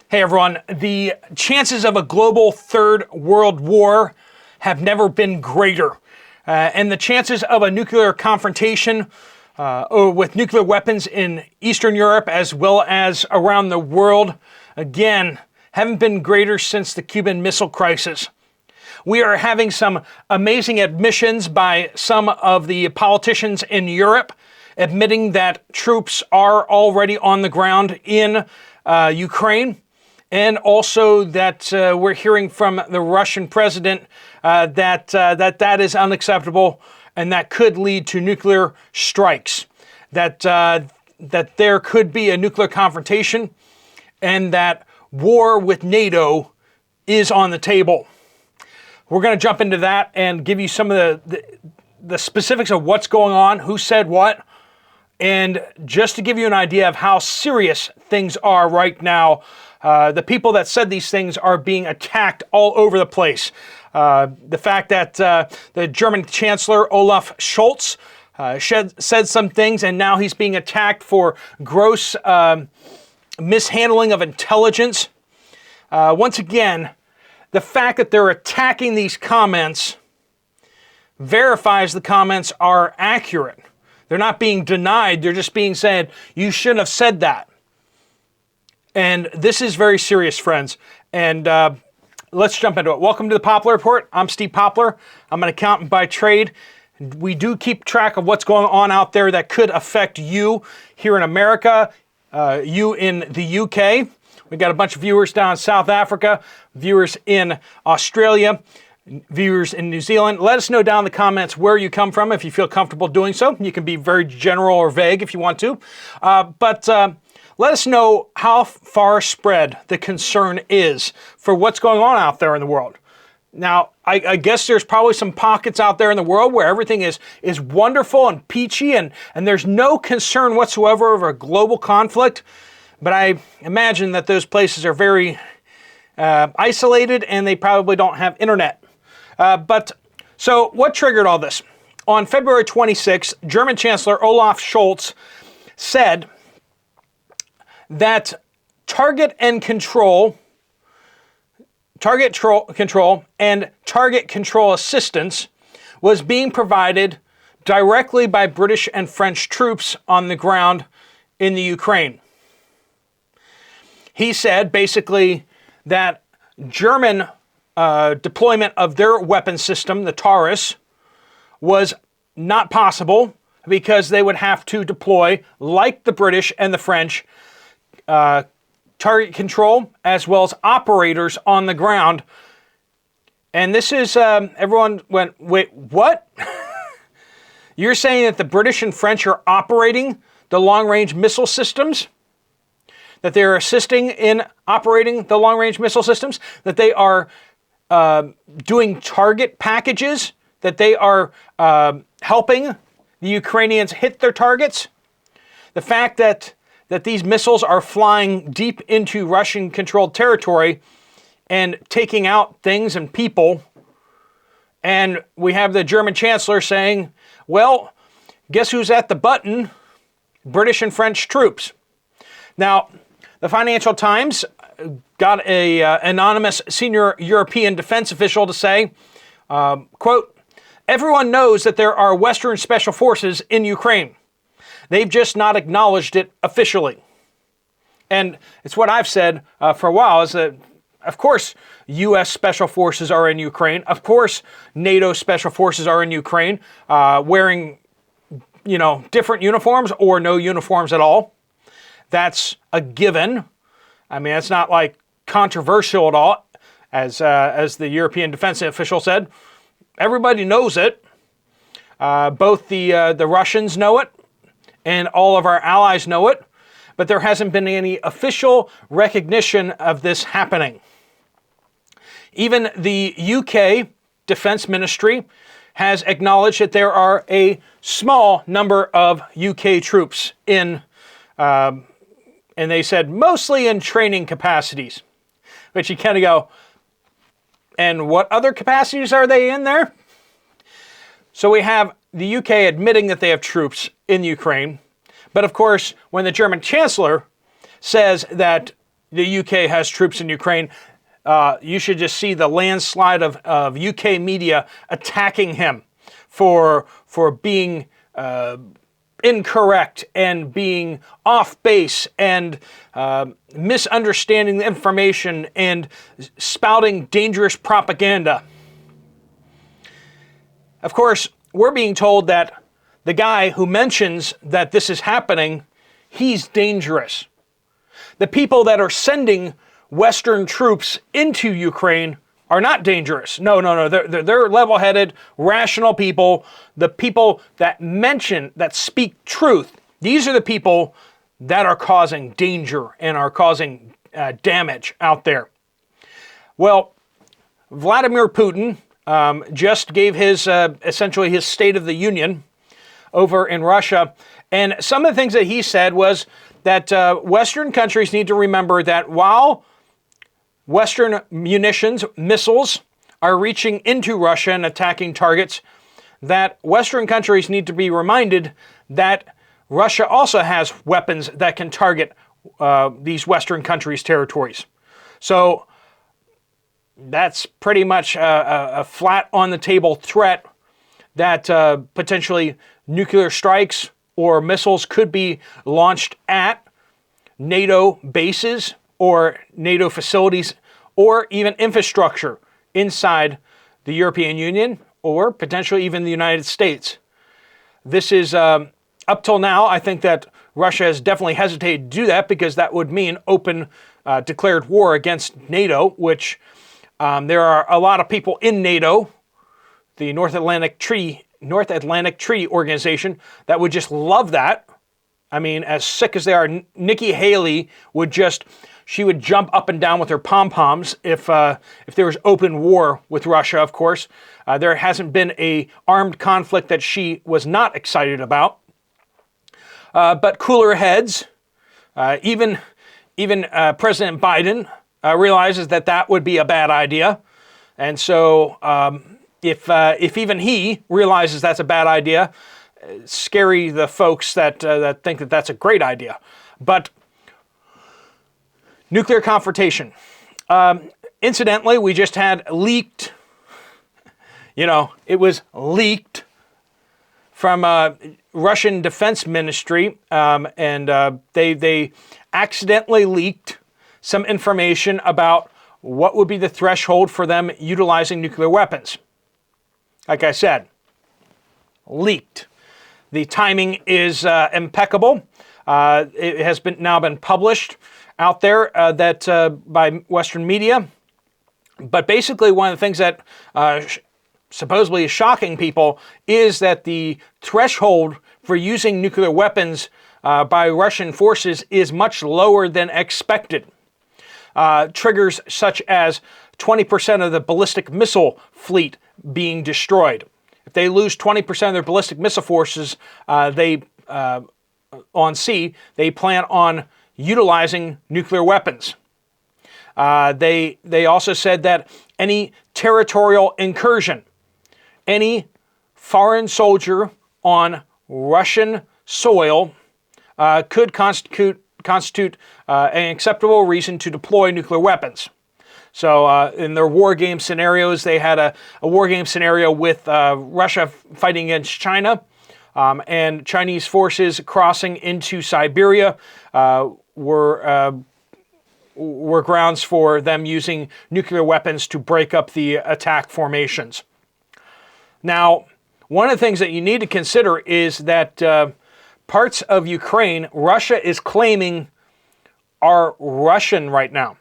Hey everyone, the chances of a global third world war have never been greater. And the chances of a nuclear confrontation with nuclear weapons in Eastern Europe as well as around the world, again, haven't been greater since the Cuban Missile Crisis. We are having some amazing admissions by some of the politicians in Europe admitting that troops are already on the ground in Ukraine. And also that we're hearing from the Russian president that is unacceptable and that could lead to nuclear strikes. That there could be a nuclear confrontation and that war with NATO is on the table. We're going to jump into that and give you some of the specifics of what's going on, who said what, and just to give you an idea of how serious things are right now. The people that said these things are being attacked all over the place. The fact that the German Chancellor Olaf Scholz said some things and now he's being attacked for gross mishandling of intelligence. Once again, the fact that they're attacking these comments verifies the comments are accurate. They're not being denied. They're just being said, you shouldn't have said that. And this is very serious, friends. And let's jump into it. Welcome to the Poplar Report. I'm Steve Poplar. I'm an accountant by trade. We do keep track of what's going on out there that could affect you here in America, you in the UK. We've got a bunch of viewers down in South Africa, viewers in Australia, viewers in New Zealand. Let us know down in the comments where you come from if you feel comfortable doing so. You can be very general or vague if you want to. But let us know how far spread the concern is for what's going on out there in the world. Now, I guess there's probably some pockets out there in the world where everything is wonderful and peachy and there's no concern whatsoever over a global conflict. But I imagine that those places are very isolated and they probably don't have internet. So what triggered all this? On February 26th, German Chancellor Olaf Scholz said that target control and target control assistance was being provided directly by British and French troops on the ground in the Ukraine. He said basically that German deployment of their weapon system, the Taurus, was not possible because they would have to deploy, like the British and the French, target control as well as operators on the ground. And this is, everyone went, wait, what? You're saying that the British and French are operating the long-range missile systems? That they're assisting in operating the long-range missile systems? That they are doing target packages? That they are helping the Ukrainians hit their targets? The fact that these missiles are flying deep into Russian-controlled territory and taking out things and people. And we have the German Chancellor saying, well, guess who's at the button? British and French troops. Now, the Financial Times got an anonymous senior European defense official to say, quote, everyone knows that there are Western special forces in Ukraine. They've just not acknowledged it officially. And it's what I've said for a while, is that, of course, U.S. special forces are in Ukraine. Of course, NATO special forces are in Ukraine, wearing, different uniforms or no uniforms at all. That's a given. I mean, it's not like controversial at all, as the European defense official said. Everybody knows it. Both the Russians know it, and all of our allies know it, but there hasn't been any official recognition of this happening. Even the UK Defense Ministry has acknowledged that there are a small number of UK troops in, and they said mostly in training capacities, which you kind of go, and what other capacities are they in there? So we have the UK admitting that they have troops in Ukraine. But of course, when the German Chancellor says that the UK has troops in Ukraine. You should just see the landslide of UK media attacking him for being incorrect and being off base and misunderstanding the information and spouting dangerous propaganda. Of course, we're being told that the guy who mentions that this is happening, he's dangerous. The people that are sending Western troops into Ukraine are not dangerous. No. They're level-headed, rational people. The people that speak truth, these are the people that are causing danger and are causing damage out there. Well, Vladimir Putin just gave his, essentially his State of the Union over in Russia. And some of the things that he said was that Western countries need to remember that while Western munitions, missiles, are reaching into Russia and attacking targets, that Western countries need to be reminded that Russia also has weapons that can target these Western countries' territories. So that's pretty much a flat on the table threat that potentially nuclear strikes or missiles could be launched at NATO bases or NATO facilities or even infrastructure inside the European Union or potentially even the United States. This is, up till now, I think that Russia has definitely hesitated to do that because that would mean open declared war against NATO, which there are a lot of people in NATO, the North Atlantic Treaty Organization, that would just love that. I mean, as sick as they are, Nikki Haley would she would jump up and down with her pom-poms if there was open war with Russia, of course. There hasn't been an armed conflict that she was not excited about. But cooler heads, even President Biden realizes that would be a bad idea. And so if even he realizes that's a bad idea, scary the folks that think that that's a great idea. But nuclear confrontation. Incidentally, we just had leaked, it was leaked from Russian Defense Ministry, and they accidentally leaked some information about what would be the threshold for them utilizing nuclear weapons. Like I said, leaked. The timing is impeccable. It has now been published out there by Western media. But basically, one of the things that supposedly is shocking people is that the threshold for using nuclear weapons by Russian forces is much lower than expected. Triggers such as 20% of the ballistic missile fleet being destroyed. If they lose 20% of their ballistic missile forces on sea, they plan on utilizing nuclear weapons. They also said that any territorial incursion, any foreign soldier on Russian soil could constitute an acceptable reason to deploy nuclear weapons. So in their war game scenarios, they had a war game scenario with Russia fighting against China, and Chinese forces crossing into Siberia were grounds for them using nuclear weapons to break up the attack formations. Now, one of the things that you need to consider is that parts of Ukraine, Russia is claiming are Russian right now.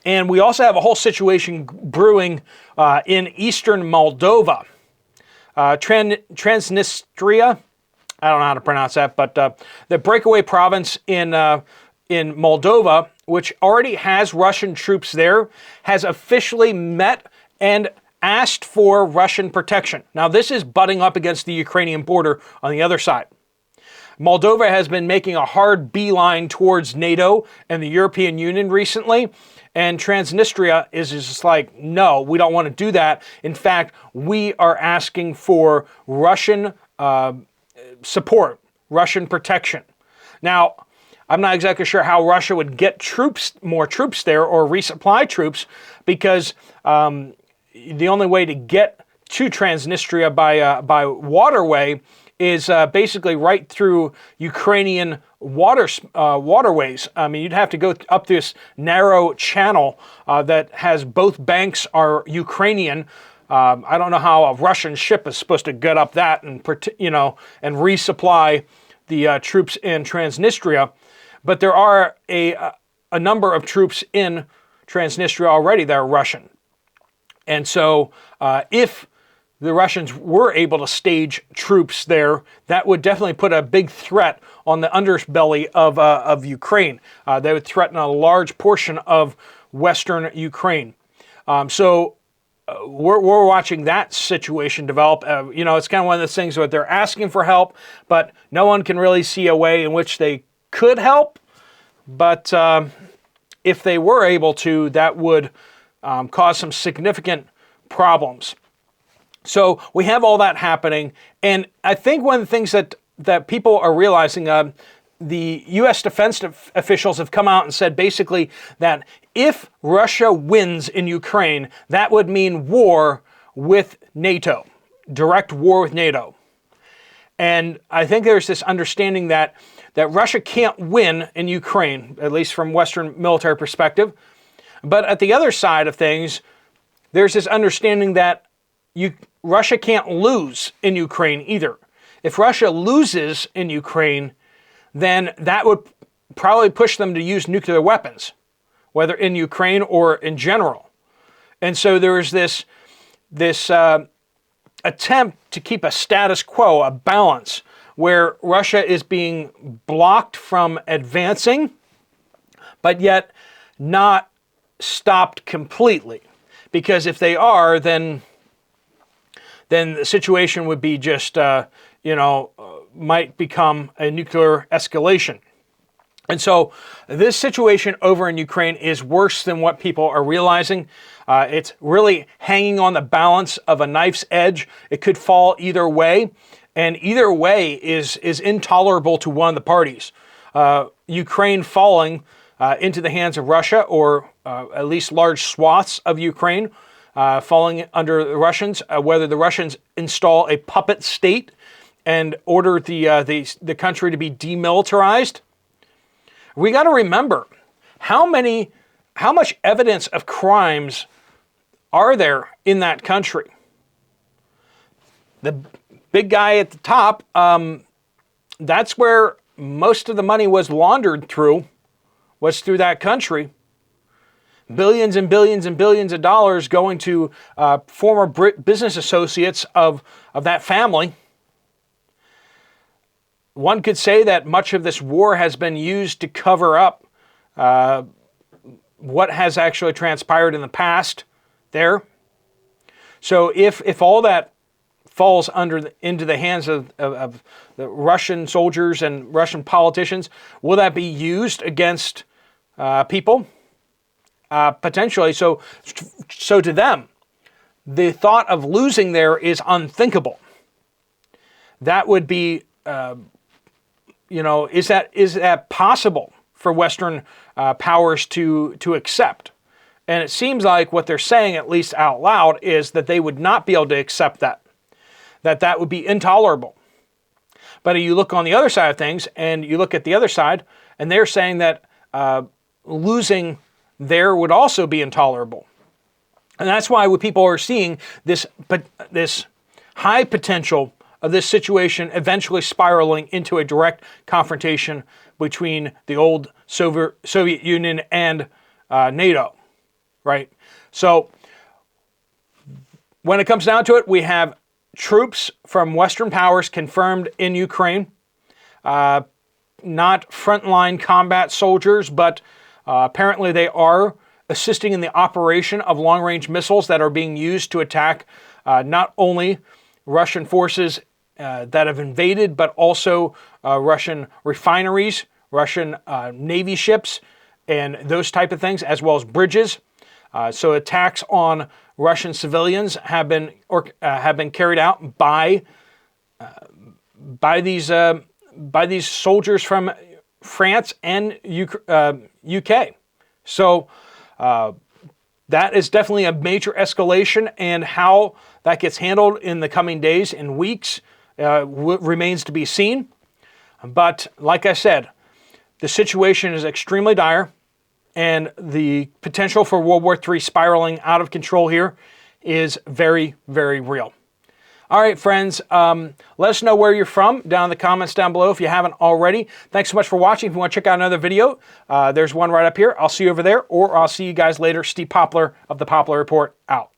And we also have a whole situation brewing in eastern Moldova. Transnistria, I don't know how to pronounce that, but the breakaway province in Moldova, which already has Russian troops there, has officially met and asked for Russian protection. Now, this is butting up against the Ukrainian border on the other side. Moldova has been making a hard beeline towards NATO and the European Union recently, and Transnistria is just like, no, we don't want to do that. In fact, we are asking for Russian support, Russian protection. Now, I'm not exactly sure how Russia would get more troops there or resupply troops, because the only way to get to Transnistria by waterway is basically right through Ukrainian waterways. I mean, you'd have to go up this narrow channel that has both banks are Ukrainian. I don't know how a Russian ship is supposed to get up that and resupply the troops in Transnistria. But there are a number of troops in Transnistria already that are Russian. And so if the Russians were able to stage troops there, that would definitely put a big threat on the underbelly of Ukraine. They would threaten a large portion of western Ukraine. We're watching that situation develop. It's kind of one of those things where they're asking for help, but no one can really see a way in which they could help. But if they were able to, that would cause some significant problems. So we have all that happening, and I think one of the things that people are realizing, the U.S. defense officials have come out and said basically that if Russia wins in Ukraine, that would mean war with NATO, direct war with NATO. And I think there's this understanding that Russia can't win in Ukraine, at least from Western military perspective. But at the other side of things, there's this understanding that Russia can't lose in Ukraine either. If Russia loses in Ukraine, then that would probably push them to use nuclear weapons, whether in Ukraine or in general. And so there is this attempt to keep a status quo, a balance, where Russia is being blocked from advancing, but yet not stopped completely. Because if they are, then the situation would be just, might become a nuclear escalation. And so this situation over in Ukraine is worse than what people are realizing. It's really hanging on the balance of a knife's edge. It could fall either way, and either way is intolerable to one of the parties. Ukraine falling into the hands of Russia, or at least large swaths of Ukraine falling under the Russians, whether the Russians install a puppet state and order the country to be demilitarized. We got to remember how much evidence of crimes are there in that country. The big guy at the top, that's where most of the money was laundered through, was through that country. Billions and billions and billions of dollars going to former business associates of that family. One could say that much of this war has been used to cover up what has actually transpired in the past there. So if all that falls into the hands of the Russian soldiers and Russian politicians, will that be used against people? Potentially. So to them, the thought of losing there is unthinkable. That would be, is that possible for Western powers to accept? And it seems like what they're saying, at least out loud, is that they would not be able to accept that would be intolerable. But you look on the other side of things, and you look at the other side, and they're saying that losing there would also be intolerable. And that's why people are seeing this high potential of this situation eventually spiraling into a direct confrontation between the old Soviet Union and NATO, right? So when it comes down to it, we have troops from Western powers confirmed in Ukraine, not frontline combat soldiers, but apparently they are assisting in the operation of long-range missiles that are being used to attack not only Russian forces that have invaded, but also Russian refineries, Russian Navy ships, and those type of things, as well as bridges. So attacks on Russian civilians have been carried out by these soldiers from France and UK. So that is definitely a major escalation, and how that gets handled in the coming days and weeks remains to be seen. But like I said, the situation is extremely dire, and the potential for World War III spiraling out of control here is very, very real. All right, friends, let us know where you're from down in the comments down below if you haven't already. Thanks so much for watching. If you want to check out another video, there's one right up here. I'll see you over there, or I'll see you guys later. Steve Poplar of the Poplar Report, out.